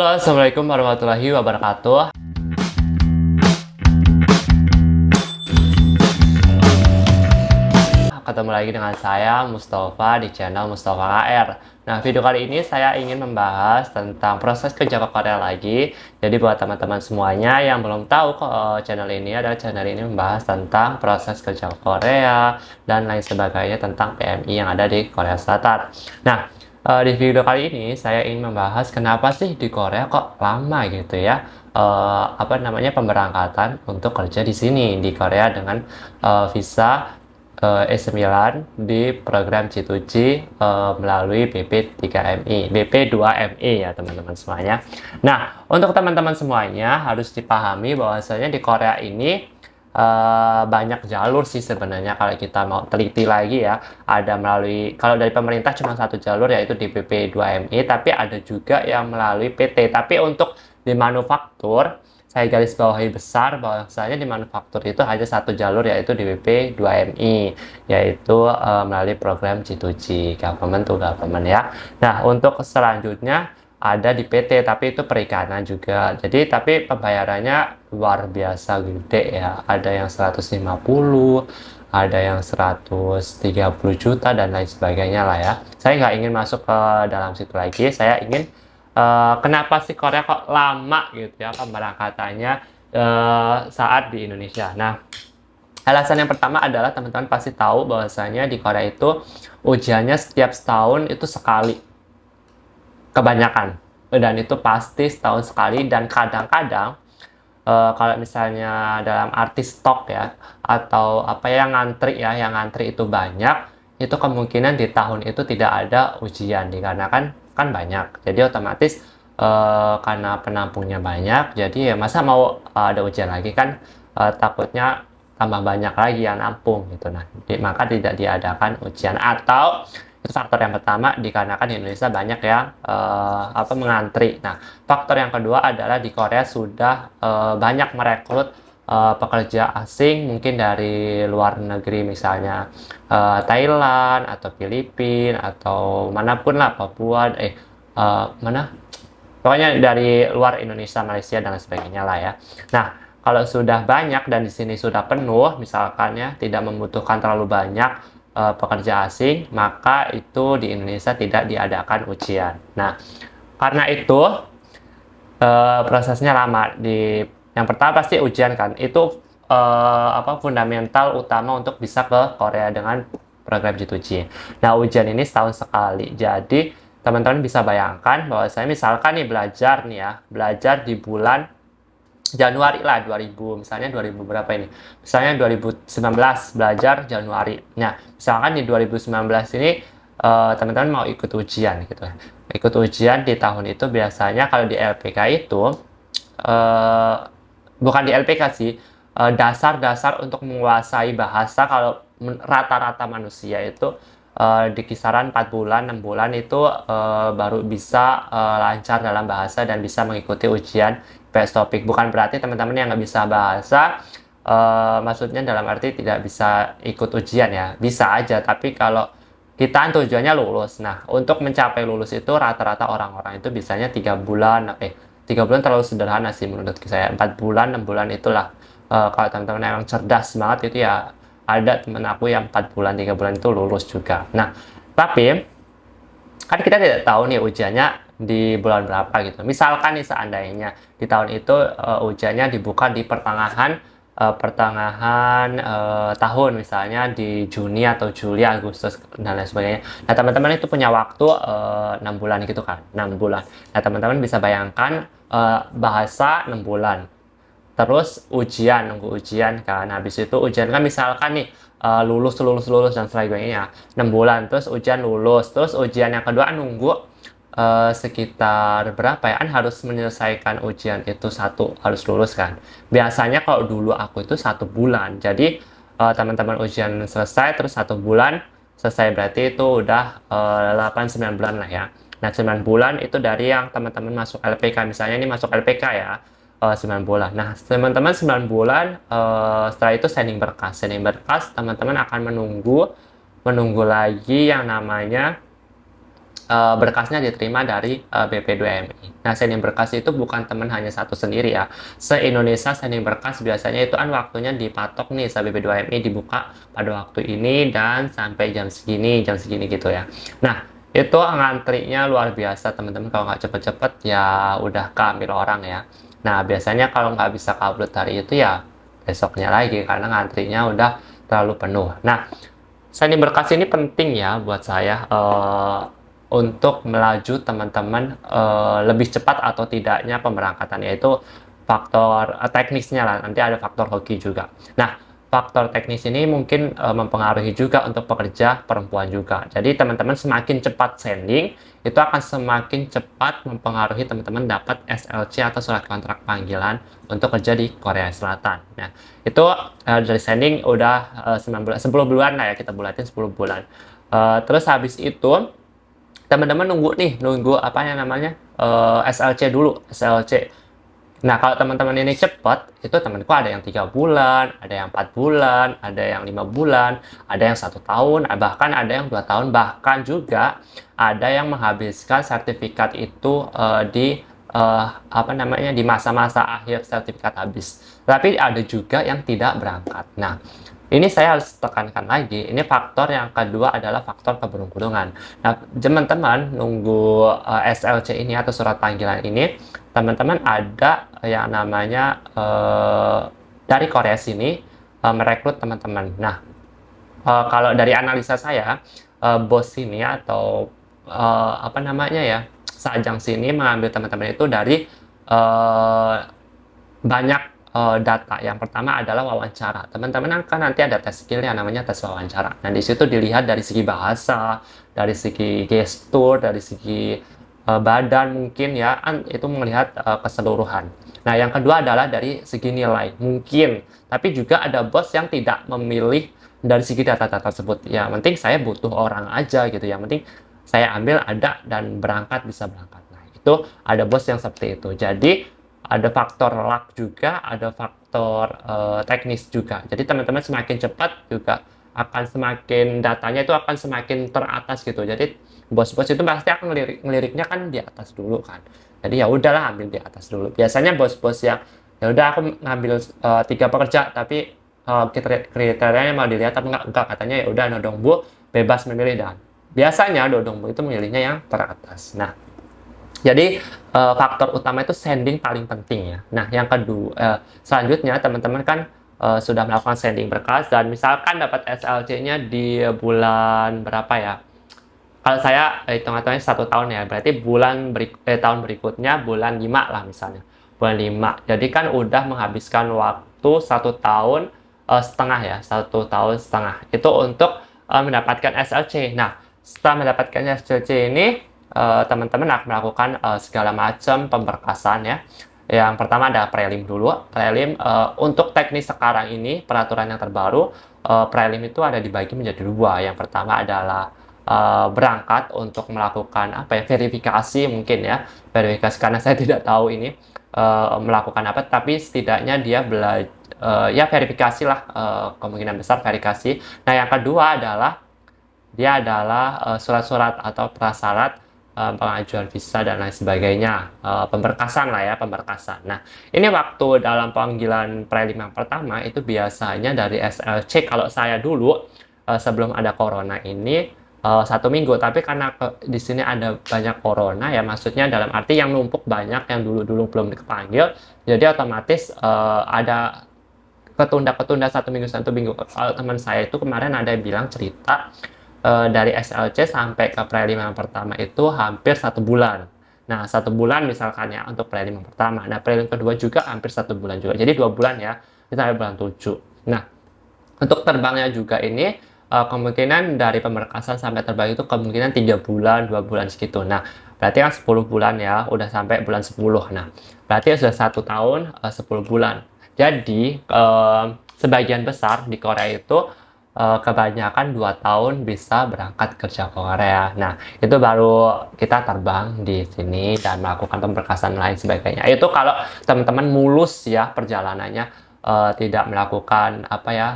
Halo, Assalamualaikum warahmatullahi wabarakatuh. Ketemu lagi dengan saya, Mustafa, di channel Mustafa KR. Nah, video kali ini saya ingin membahas tentang proses kerja ke Korea lagi. Jadi buat teman-teman semuanya yang belum tahu channel ini membahas tentang proses kerja ke Korea dan lain sebagainya tentang PMI yang ada di Korea Selatan. Nah, di video kali ini saya ingin membahas kenapa sih di Korea kok lama gitu ya, pemberangkatan untuk kerja di sini di Korea dengan visa E9 di program C2G melalui BP3MI, BP2MI ya teman-teman semuanya. Nah, untuk teman-teman semuanya harus dipahami bahwasanya di Korea ini banyak jalur sih sebenarnya. Kalau kita mau teliti lagi ya, ada melalui, kalau dari pemerintah cuma satu jalur yaitu di BP2MI, tapi ada juga yang melalui PT. Tapi untuk di manufaktur, saya garis bawahi besar bahwasanya di manufaktur itu hanya satu jalur yaitu di BP2MI, yaitu melalui program G2G, government to government ya. Nah, untuk selanjutnya ada di PT, tapi itu perikanan juga. Jadi tapi pembayarannya luar biasa gede ya. Ada yang 150, ada yang 130 juta dan lain sebagainya lah ya. Saya nggak ingin masuk ke dalam situ lagi. Saya ingin kenapa sih Korea kok lama gitu ya pemberangkatannya saat di Indonesia. Nah, alasan yang pertama adalah teman-teman pasti tahu bahwasanya di Korea itu ujiannya setiap setahun itu sekali, kebanyakan, dan itu pasti setahun sekali. Dan kadang-kadang kalau misalnya dalam arti stok ya, atau apa yang ngantri ya, yang ngantri itu banyak, itu kemungkinan di tahun itu tidak ada ujian dikarenakan kan banyak. Jadi otomatis karena penampungnya banyak, jadi ya masa mau ada ujian lagi kan, takutnya tambah banyak lagi yang nampung gitu. Nah, maka tidak diadakan ujian. Atau itu faktor yang pertama, dikarenakan di Indonesia banyak yang mengantri. Nah, faktor yang kedua adalah di Korea sudah banyak merekrut pekerja asing, mungkin dari luar negeri, misalnya Thailand atau Filipina atau manapun lah, Papua, pokoknya dari luar Indonesia, Malaysia dan lain sebagainya lah ya. Nah, kalau sudah banyak dan di sini sudah penuh, misalkan ya tidak membutuhkan terlalu banyak pekerja asing, maka itu di Indonesia tidak diadakan ujian. Nah, karena itu prosesnya lama. Yang pertama pasti ujian kan, itu fundamental utama untuk bisa ke Korea dengan program G2G. Nah, ujian ini setahun sekali. Jadi teman-teman bisa bayangkan bahwa saya misalkan nih belajar di bulan Januari lah, 2000 misalnya 2000 berapa ini, misalnya 2019 belajar Januari. Nah, misalkan di 2019 ini teman-teman mau ikut ujian gitu. Ikut ujian di tahun itu biasanya kalau di LPK itu bukan di LPK sih, dasar-dasar untuk menguasai bahasa. Kalau rata-rata manusia itu di kisaran 4 bulan, 6 bulan itu baru bisa lancar dalam bahasa dan bisa mengikuti ujian IPS Topik. Bukan berarti teman-teman yang nggak bisa bahasa, maksudnya dalam arti tidak bisa ikut ujian ya, bisa aja. Tapi kalau kita tujuannya lulus. Nah, untuk mencapai lulus itu rata-rata orang-orang itu bisanya 3 bulan, 3 bulan terlalu sederhana sih menurut saya. 4 bulan, 6 bulan itulah. Kalau teman-teman yang cerdas banget itu ya, ada temen aku yang 4 bulan, 3 bulan itu lulus juga. Nah, tapi kan kita tidak tahu nih ujiannya di bulan berapa gitu. Misalkan nih seandainya di tahun itu ujiannya dibuka di pertengahan tahun, misalnya di Juni atau Juli, Agustus dan lain sebagainya. Nah, teman-teman itu punya waktu 6 bulan gitu kan, 6 bulan. Nah, teman-teman bisa bayangkan bahasa 6 bulan. Terus ujian, nunggu ujian kan. Habis itu ujian kan misalkan nih lulus dan sebagainya 6 bulan. Terus ujian lulus. Terus ujian yang kedua nunggu sekitar berapa ya? Harus menyelesaikan ujian itu harus lulus kan. Biasanya kalau dulu aku itu 1 bulan. Jadi teman-teman ujian selesai terus 1 bulan selesai, berarti itu udah 8-9 bulan lah ya. Nah, 9 bulan itu dari yang teman-teman masuk LPK. Misalnya ini masuk LPK ya, 9 bulan. Nah, teman-teman 9 bulan setelah itu sending berkas. Teman-teman akan menunggu lagi yang namanya berkasnya diterima dari BP2MI. Nah, sending berkas itu bukan teman hanya satu sendiri ya. Se-Indonesia sending berkas biasanya itu kan waktunya dipatok nih, sama BP2MI dibuka pada waktu ini dan sampai jam segini gitu ya. Nah, itu ngantrinya luar biasa teman-teman. Kalau nggak cepet-cepet ya udah keambil orang ya. Nah, biasanya kalau nggak bisa upload hari itu ya besoknya lagi karena ngantrinya udah terlalu penuh. Nah, sending berkas ini penting ya buat saya untuk melaju teman-teman lebih cepat atau tidaknya pemberangkatan, yaitu faktor teknisnya lah, nanti ada faktor hoki juga. Nah, faktor teknis ini mungkin mempengaruhi juga untuk pekerja perempuan juga. Jadi teman-teman semakin cepat sending, itu akan semakin cepat mempengaruhi teman-teman dapat SLC atau surat kontrak panggilan untuk kerja di Korea Selatan. Nah, itu dari sending udah 10 bulan lah ya, kita bulatin 10 bulan. Terus habis itu teman-teman nunggu apa yang namanya SLC dulu, SLC. Nah, kalau teman-teman ini cepat, itu temanku ada yang 3 bulan, ada yang 4 bulan, ada yang 5 bulan, ada yang 1 tahun, bahkan ada yang 2 tahun, bahkan juga ada yang menghabiskan sertifikat itu apa namanya, di masa-masa akhir sertifikat habis. Tapi ada juga yang tidak berangkat. Nah, ini saya harus tekankan lagi, ini faktor yang kedua adalah faktor keberuntungan. Nah, teman-teman nunggu SLC ini atau surat panggilan ini, teman-teman ada yang namanya dari Korea sini merekrut teman-teman. Nah, kalau dari analisa saya, bos sini atau apa namanya ya, Sajang sini mengambil teman-teman itu dari banyak data. Yang pertama adalah wawancara. Teman-teman kan nanti ada tes skill yang namanya tes wawancara. Nah, di situ dilihat dari segi bahasa, dari segi gestur, dari segi badan mungkin ya, itu melihat keseluruhan. Nah, yang kedua adalah dari segi nilai. Mungkin, tapi juga ada bos yang tidak memilih dari segi data-data tersebut. Ya, penting saya butuh orang aja gitu. Yang penting saya ambil ada dan berangkat bisa berangkat. Nah, itu ada bos yang seperti itu. Jadi ada faktor luck juga, ada faktor teknis juga. Jadi teman-teman semakin cepat juga akan semakin datanya itu akan semakin teratas gitu. Jadi bos-bos itu pasti akan ngeliriknya kan di atas dulu kan. Jadi ya udahlah ambil di atas dulu. Biasanya bos-bos yang ya udah aku ngambil 3 pekerja tapi kriterianya mau dilihat tapi enggak katanya ya udah Dodongbu bebas memilih dan biasanya Dodongbu itu memilihnya yang teratas. Nah, jadi faktor utama itu sending paling penting ya. Nah, yang kedua, selanjutnya teman-teman kan sudah melakukan sending berkas dan misalkan dapat SLC-nya di bulan berapa ya? Kalau saya hitung-hitungnya 1 tahun ya, berarti tahun berikutnya bulan 5 lah misalnya. Bulan 5. Jadi kan udah menghabiskan waktu 1 tahun setengah ya, 1 tahun setengah. Itu untuk mendapatkan SLC. Nah, setelah mendapatkan SLC ini, teman-teman akan melakukan segala macam pemberkasan ya. Yang pertama ada prelim dulu. Prelim untuk teknis sekarang ini peraturan yang terbaru, prelim itu ada dibagi menjadi 2. Yang pertama adalah berangkat untuk melakukan apa ya, verifikasi mungkin ya, verifikasi karena saya tidak tahu ini melakukan apa, tapi setidaknya dia ya verifikasi lah, kemungkinan besar verifikasi. Nah, yang kedua adalah dia adalah surat-surat atau prasyarat pengajuan visa dan lain sebagainya, pemberkasan lah ya, pemberkasan. Nah, ini waktu dalam panggilan prelim yang pertama itu biasanya dari SLC kalau saya dulu sebelum ada corona ini 1 minggu, tapi karena di sini ada banyak corona ya, maksudnya dalam arti yang numpuk banyak yang dulu belum dipanggil, jadi otomatis ada ketunda 1 minggu. Kalau teman saya itu kemarin ada yang bilang cerita dari SLC sampai ke prelim yang pertama itu hampir 1 bulan. Nah, 1 bulan misalkan ya untuk prelim yang pertama. Nah, prelim kedua juga hampir 1 bulan juga. Jadi 2 bulan ya, kita sampai bulan 7. Nah, untuk terbangnya juga ini kemungkinan dari pemberkasan sampai terbang itu kemungkinan 3 bulan, 2 bulan segitu. Nah, berarti kan 10 bulan ya, udah sampai bulan 10. Nah, berarti sudah 1 tahun 10 bulan. Jadi, sebagian besar di Korea itu kebanyakan 2 tahun bisa berangkat kerja ke Korea. Nah, itu baru kita terbang di sini dan melakukan pemberkasan lain sebagainya. Itu kalau teman-teman mulus ya perjalanannya, tidak melakukan apa ya,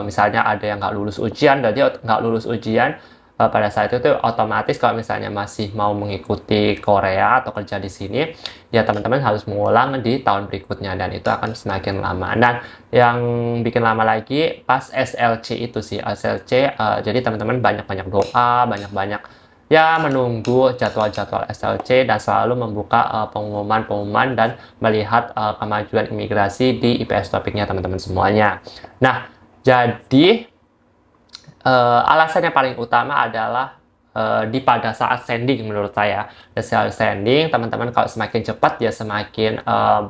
misalnya ada yang nggak lulus ujian, berarti nggak lulus ujian pada saat itu tuh otomatis kalau misalnya masih mau mengikuti Korea atau kerja di sini, ya teman-teman harus mengulang di tahun berikutnya dan itu akan semakin lama. Dan yang bikin lama lagi pas SLC itu sih, SLC, jadi teman-teman banyak-banyak doa, banyak-banyak ya menunggu jadwal-jadwal SLC dan selalu membuka pengumuman-pengumuman dan melihat kemajuan imigrasi di IPS topiknya teman-teman semuanya. Nah, jadi alasan yang paling utama adalah di pada saat sending menurut saya. Di saat sending, teman-teman kalau semakin cepat ya semakin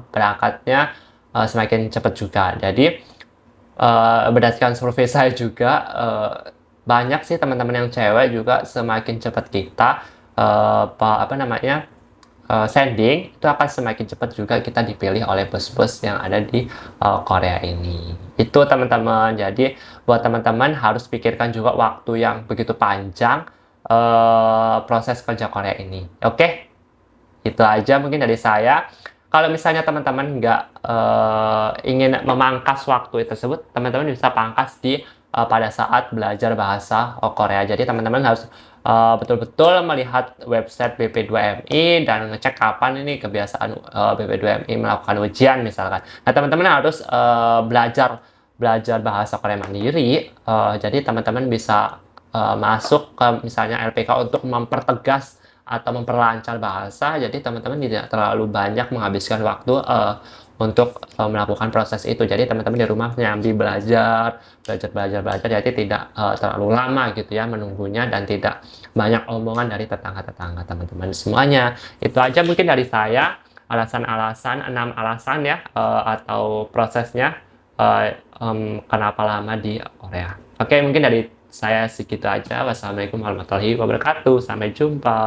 berangkatnya semakin cepat juga. Jadi berdasarkan survei saya juga banyak sih teman-teman yang cewek juga semakin cepat kita apa namanya sending itu akan semakin cepat juga kita dipilih oleh bos-bos yang ada di Korea ini. Itu teman-teman. Jadi buat teman-teman harus pikirkan juga waktu yang begitu panjang proses kerja Korea ini. Oke, itu aja mungkin dari saya. Kalau misalnya teman-teman nggak ingin memangkas waktu tersebut, teman-teman bisa pangkas di pada saat belajar bahasa Korea. Jadi teman-teman harus betul-betul melihat website BP2MI dan ngecek kapan ini kebiasaan BP2MI melakukan ujian misalkan. Nah, teman-teman harus belajar bahasa Korea mandiri. Jadi teman-teman bisa masuk ke misalnya LPK untuk mempertegas atau memperlancar bahasa, jadi teman-teman tidak terlalu banyak menghabiskan waktu untuk melakukan proses itu. Jadi teman-teman di rumah nyambi belajar, jadi tidak terlalu lama gitu ya menunggunya dan tidak banyak omongan dari tetangga-tetangga teman-teman semuanya. Itu aja mungkin dari saya, alasan-alasan, 6 alasan ya atau prosesnya kenapa lama di Korea. Oke, mungkin dari saya segitu aja. Wassalamualaikum warahmatullahi wabarakatuh. Sampai jumpa.